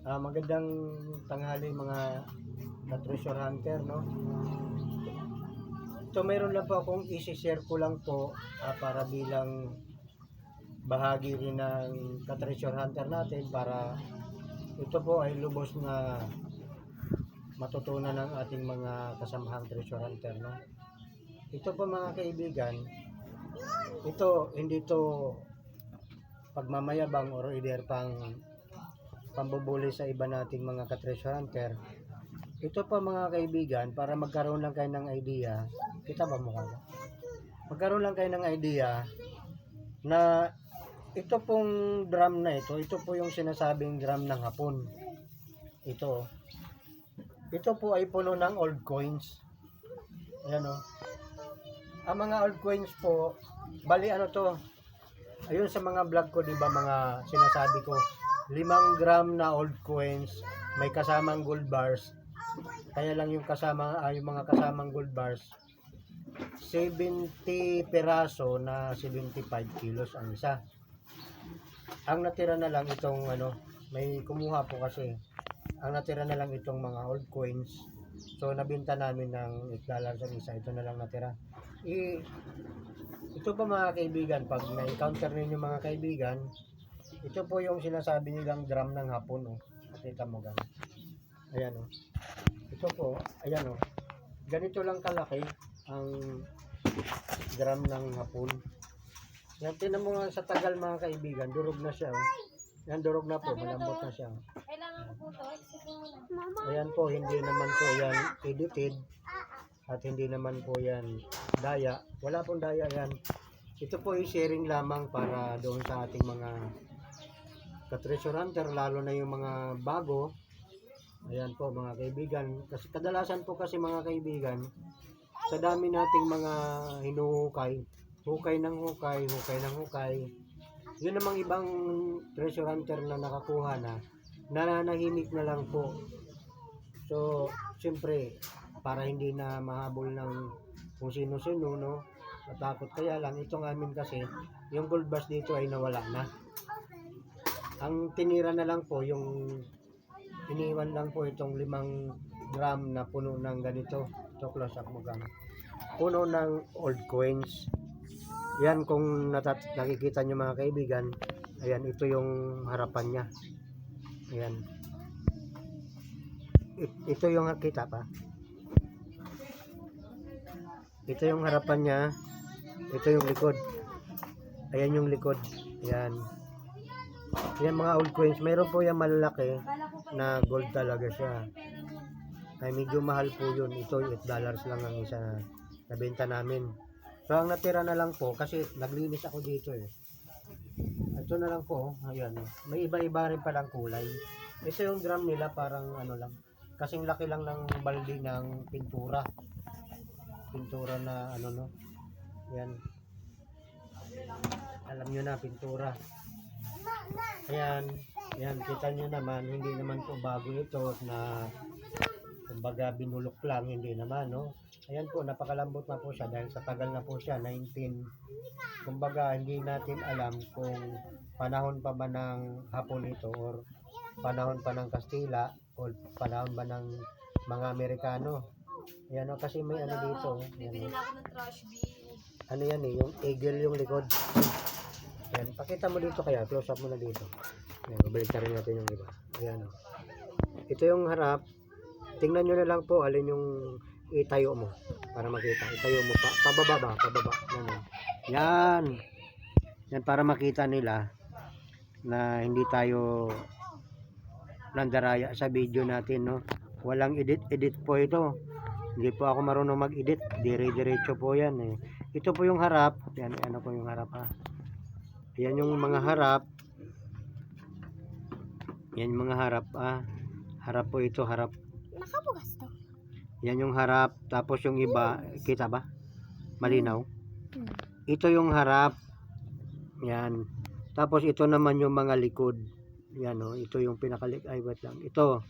Magandang tanghali mga ka-treasure hunter, no? Ito mayroon lang po akong isi-share ko lang po para bilang bahagi rin ng ka-treasure hunter natin para ito po ay lubos na matutunan ng ating mga kasamahang treasure hunter, no? Ito po mga kaibigan, ito hindi to pagmamayabang or either pambubuli sa iba nating mga ka-treasure hunter. Ito pa mga kaibigan, para magkaroon lang kayo ng idea, kita ba mukha ba? Magkaroon lang kayo ng idea na ito pong drum na ito po yung sinasabing drum ng hapon. Ito po ay puno ng old coins. Ayan o. Ang mga old coins po, bali ano to, ayun sa mga vlog ko, di ba, mga sinasabi ko, 5 gram na old coins, may kasamang gold bars. Kaya lang yung yung mga kasamang gold bars, 70 peraso na 75 kilos ang isa. Ang natira na lang itong may kumuha po kasi. Ang natira na lang itong mga old coins. So nabenta namin ng $8 ang isa. Ito na lang natira. Ito pa mga kaibigan, pag na-encounter ninyo mga kaibigan, ito po yung sinasabi nilang drum ng hapon. Nakita mo gan. Ayan o. Ito po, ayan o. Ganito lang kalaki ang drum ng hapon. Yan, tinan mo nga sa tagal mga kaibigan, durog na siya. Yan, durog na po, malambot na siya. Kailangan ko po to. Ayan po, hindi naman po yan edited. At hindi naman po yan daya. Wala pong daya yan. Ito po ay sharing lamang para doon sa ating mga ka-treasure hunter, lalo na yung mga bago. Ayan po mga kaibigan. Kasi kadalasan po kasi mga kaibigan, sa dami nating mga hinuhukay, hukay ng hukay, hukay ng hukay. Yun namang ibang treasure hunter na nakakuha na, nananahimik na lang po. So, siyempre, para hindi na mahabol ng kung sino-sino, no? Natakot kaya lang, itong amin kasi, yung gold bars dito ay nawala na. Ang tinira na lang po, yung iniwan lang po itong 5 gram na puno ng ganito. Ito, close up mo gang. Puno ng old coins. Yan, kung nakikita nyo mga kaibigan, ayan, ito yung harapan niya. Ayan. Ito yung kita pa. Ito yung harapan niya. Ito yung likod. Ayan yung likod. Ayan. Yan mga old coins. Mayroon po yung malalaki na gold talaga siya. Ay medyo mahal po yun. Ito $8 lang ang isa na nabenta namin. So ang natira na lang po, kasi naglinis ako dito eh. Ito na lang po. Ayan. May iba-iba rin palang kulay. Ito yung drum nila, parang ano lang. Kasing laki lang ng balde ng pintura. Pintura na ano no. Ayan. Alam nyo na, pintura. Ayan. Ayan, kita nyo naman, hindi naman po bago ito na kumbaga binulok lang, hindi naman, no? Ayan po, napakalambot na po siya dahil sa tagal na po siya, 19. Kumbaga, hindi natin alam kung panahon pa ba ng Hapon ito or panahon pa ng Kastila o panahon ba ng mga Amerikano. Ayan o, kasi may ano dito. Bibili na ako ng trash bin. Ano yan eh, yung eagle yung likod. Ayan, pakita mo dito kaya, close up mo na dito. Ayan, balik na rin natin yung iba. Ayan o. Ito yung harap. Tingnan nyo na lang po alin yung itayo mo para makita. Itayo mo pa, pababa ba? Pababa. Yan. Yan para makita nila na hindi tayo nandaraya sa video natin, no. Walang edit po ito. Hindi po ako marunong mag-edit. Dire-diretso po yan eh. Ito po yung harap. Yan, ano po yung harap ha. Yan yung mga harap. Yan yung mga harap ah. Harap po ito, harap. Nakabukas to. Yan yung harap, tapos yung iba, kita ba? Malinaw. Ito yung harap. Yan. Tapos ito naman yung mga likod. Yan o, ito yung pinakalik, ay wait lang. Ito,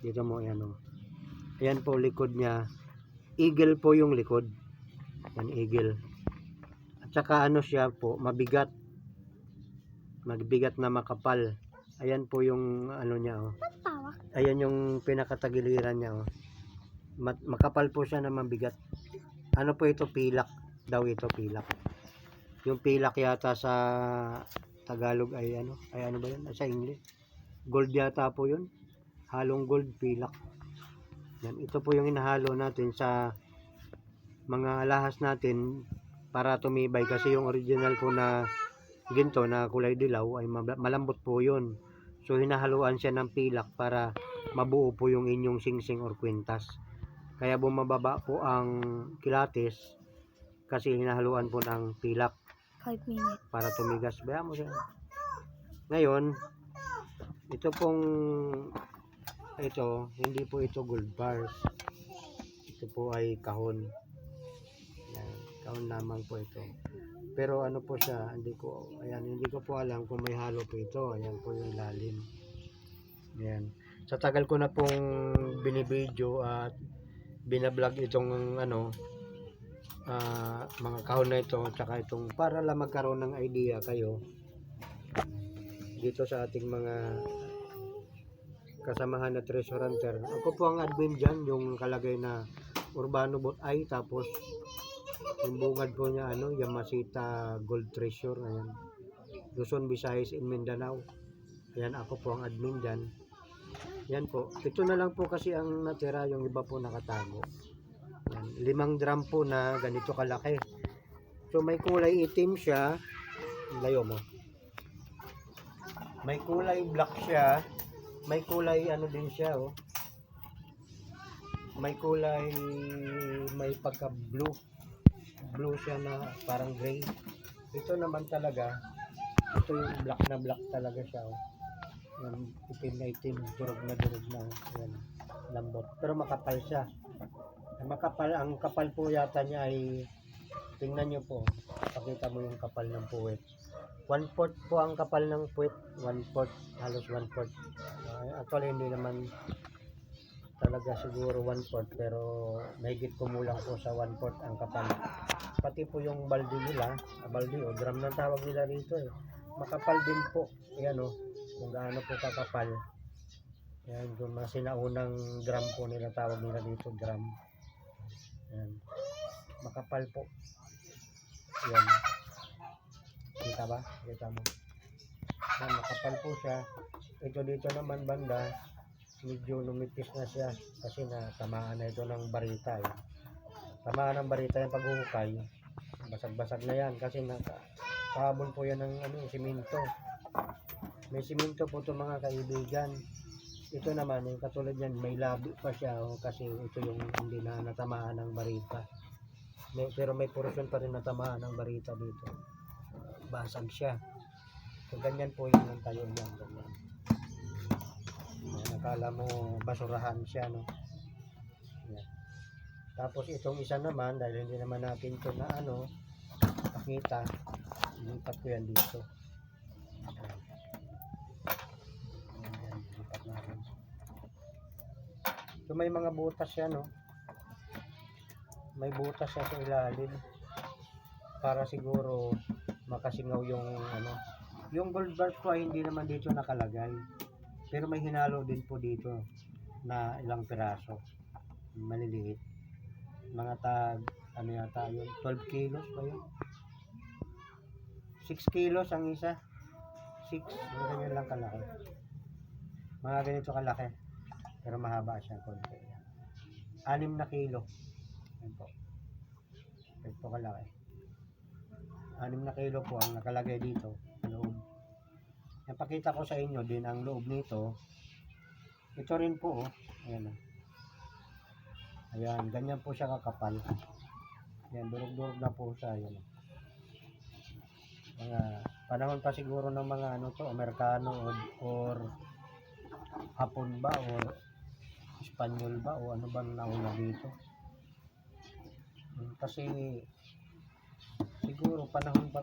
dito mo, yan o. Ayan po likod niya. Eagle po yung likod. Yan, eagle. At saka ano siya po, mabigat. Mabigat na makapal. Ayan po yung ano niya o. Ayan yung pinakatagiliran niya. Oh. Makapal po siya na mabigat. Ano po ito? Pilak daw ito, pilak. Yung pilak yata sa Tagalog ay ano? Ay ano ba yun? Sa English. Gold yata po yun. Halong gold, pilak. Yan. Ito po yung inahalo natin sa mga alahas natin para tumibay kasi yung original po na ginto na kulay dilaw ay malambot po yun. So hinahaluan siya ng pilak para mabuo po yung inyong singsing or kwintas. Kaya bumababa po ang kilates kasi hinahaluan po ng pilak 5 minutes. para tumigas. Bayan mo siya. Ngayon, ito pong hindi po ito gold bars. Ito po ay kahon. Yan, kahon lamang po ito. Pero ano po siya, hindi ko po alam kung may halo po ito. Ayan po yung lalim. Ayan. Sa tagal ko na pong binibideo at binablog itong mga kahon na ito, tsaka itong para lang magkaroon ng idea kayo dito sa ating mga kasamahan na treasure hunter. Ako po ang admin dyan, yung kalagay na Urbano Botay, tapos yung bungad po niya Yamasita Gold Treasure. Ayan, Luzon, Visayas, in Mindanao. Ayan, ako po ang admin dyan. Yan po, ito na lang po kasi ang natira, yung iba po nakatago. Yan, 5 drum po na ganito kalaki. So may kulay itim siya, layo mo. May kulay black siya, may kulay din siya, oh. May kulay, may pagka blue siya na parang gray. Ito naman talaga, ito yung black na black talaga siya, oh. Yan, itim na itim, durog na, yan, lambot. Pero makapal siya. Ang kapal po yata niya ay, tingnan nyo po, pakita mo yung kapal ng puwet. 1/4 po ang kapal ng puwet, 1/4, halos 1/4. Actually hindi naman talaga siguro 1/4, pero mahigit kumulang po sa 1/4 ang kapal. Pati po yung balde nila, balde o drum ng tawag nila dito makapal din po. Ayan kung gaano po kakapal. Ayan, yung mga sinaunang drum po nila, tawag nila dito drum. Ayan, makapal po. Ayan, kita ba? Kita mo. Ayan, makapal po siya. Ito dito naman banda, medyo lumipis na siya kasi tamaan na ito ng barita. Tamaan ng barita yung paghuhukay, basag-basag na yan kasi nakahabol po yan ng simento. May simento po ito mga kaibigan. Ito naman katulad yan, may labi pa siya kasi ito yung hindi na natamaan ng barita. Pero may portion pa rin natamaan ng barita dito. Basag siya. So ganyan po yung tayo yan. Ganyan. Nakala mo basurahan siya, no? Yan. Tapos itong isa naman, dahil hindi naman natin ito na pakita, lipat ko yan dito. Yan, lipat natin. So may mga butas yan, no? May butas siya sa ilalim para siguro makasingaw yung yung gold bar po ay hindi naman dito nakalagay. Pero may hinalo din po dito na ilang piraso. Maliliit. Mga yata yun? 12 kilos ba yun? 6 kilos ang isa. 6. Ganyan lang kalaki. Mga ganito kalaki. Pero mahaba siya konti. 6 na kilo. Yan po. Ito kalaki. 6 na kilo po ang nakalagay dito sa loob. Napakita ko sa inyo din ang loob nito. Ito rin po, ayan. Ayan, ganyan po siya kakapal. Ayan, durog-durog na po siya, ayan. Mga panahon pa siguro ng mga Amerikano or Hapon ba or Espanyol ba o ano ba nauna dito. Kasi siguro panahon pa to